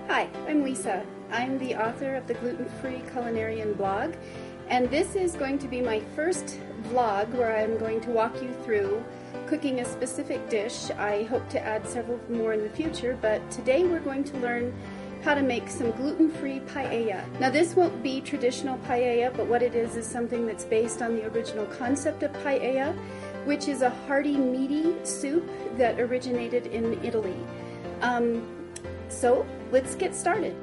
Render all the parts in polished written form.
Hi, I'm Lisa. I'm the author of the Gluten-Free Culinarian blog, and this is going to be my first vlog where I'm going to walk you through cooking a specific dish. I hope to add several more in the future, but today we're going to learn how to make some gluten-free paella. Now this won't be traditional paella, but what it is something that's based on the original concept of paella, which is a hearty, meaty soup that originated in Italy. So let's get started.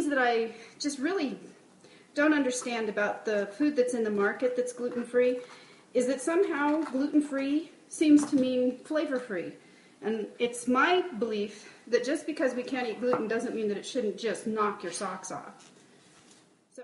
That I just really don't understand about the food that's in the market that's gluten-free is that somehow gluten-free seems to mean flavor-free. And it's my belief that just because we can't eat gluten doesn't mean that it shouldn't just knock your socks off. So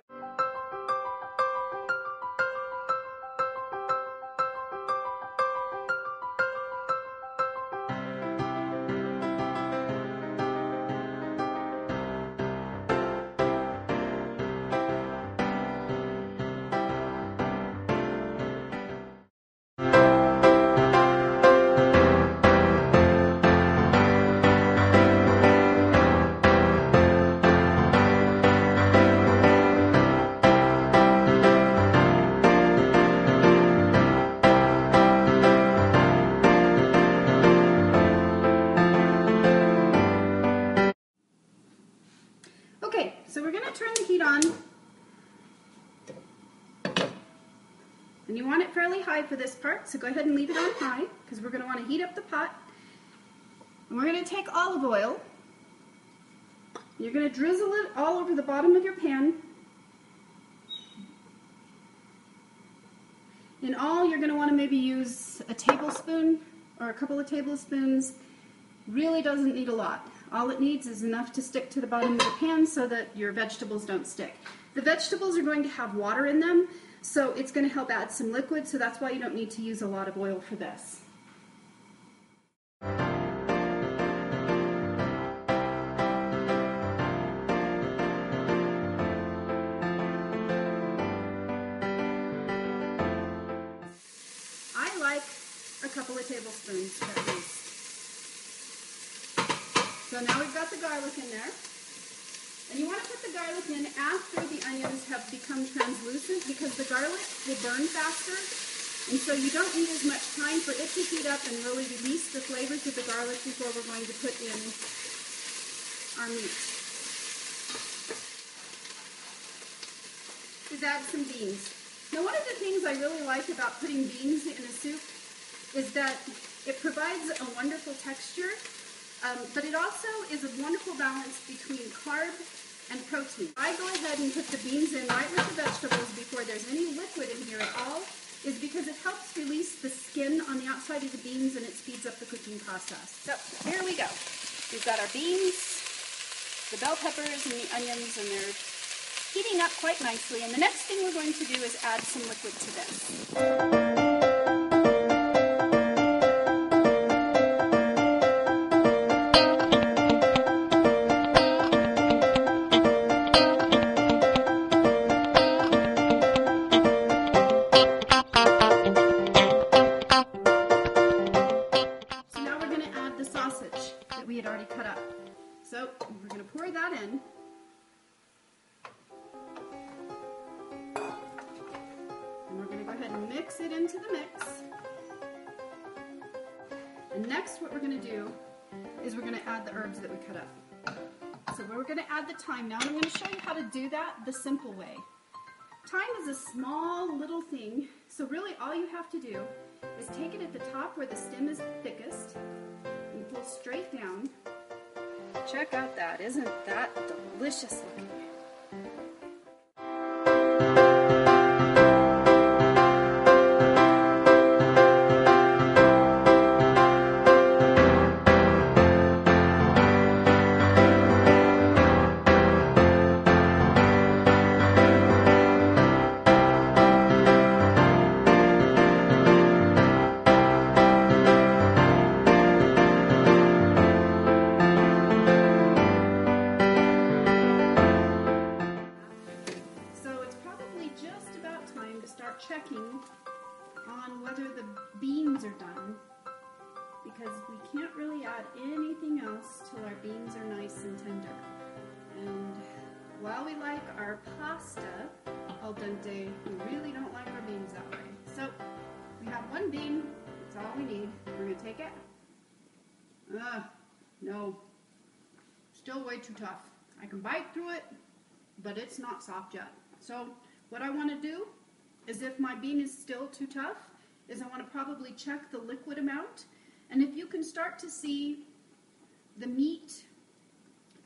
So we're going to turn the heat on, and you want it fairly high for this part, so go ahead and leave it on high because we're going to want to heat up the pot. And we're going to take olive oil. You're going to drizzle it all over the bottom of your pan. In all, you're going to want to maybe use a tablespoon or a couple of tablespoons. Really doesn't need a lot. All it needs is enough to stick to the bottom of the pan so that your vegetables don't stick. The vegetables are going to have water in them, so it's going to help add some liquid, so that's why you don't need to use a lot of oil for this. I like a couple of tablespoons at least. So now we've got the garlic in there. And you want to put the garlic in after the onions have become translucent because the garlic will burn faster. And so you don't need as much time for it to heat up and really release the flavors of the garlic before we're going to put in our meat. Let's add some beans. Now one of the things I really like about putting beans in a soup is that it provides a wonderful texture. But it also is a wonderful balance between carb and protein. I go ahead and put the beans in right with the vegetables before there's any liquid in here at all, is because it helps release the skin on the outside of the beans and it speeds up the cooking process. So here we go. We've got our beans, the bell peppers, and the onions, and they're heating up quite nicely. And the next thing we're going to do is add some liquid to this. We had already cut up. So we're going to pour that in. And we're going to go ahead and mix it into the mix. And next what we're going to do is we're going to add the herbs that we cut up. So we're going to add the thyme now, and I'm going to show you how to do that the simple way. Thyme is a small little thing, so really all you have to do is take it at the top where the stem is thickest and pull straight down, check out that. Isn't that delicious looking? Checking on whether the beans are done, because we can't really add anything else till our beans are nice and tender. And while we like our pasta al dente, we really don't like our beans that way. So we have one bean, that's all we need. We're going to take it. No, still way too tough. I can bite through it, but it's not soft yet. So what I want to do is, if my bean is still too tough, is I want to probably check the liquid amount. And if you can start to see the meat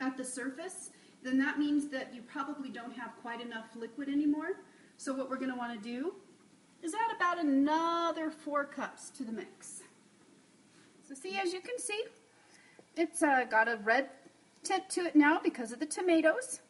at the surface, then that means that you probably don't have quite enough liquid anymore. So what we're going to want to do is add about another 4 cups to the mix. So see, as you can see, it's got a red tint to it now because of the tomatoes.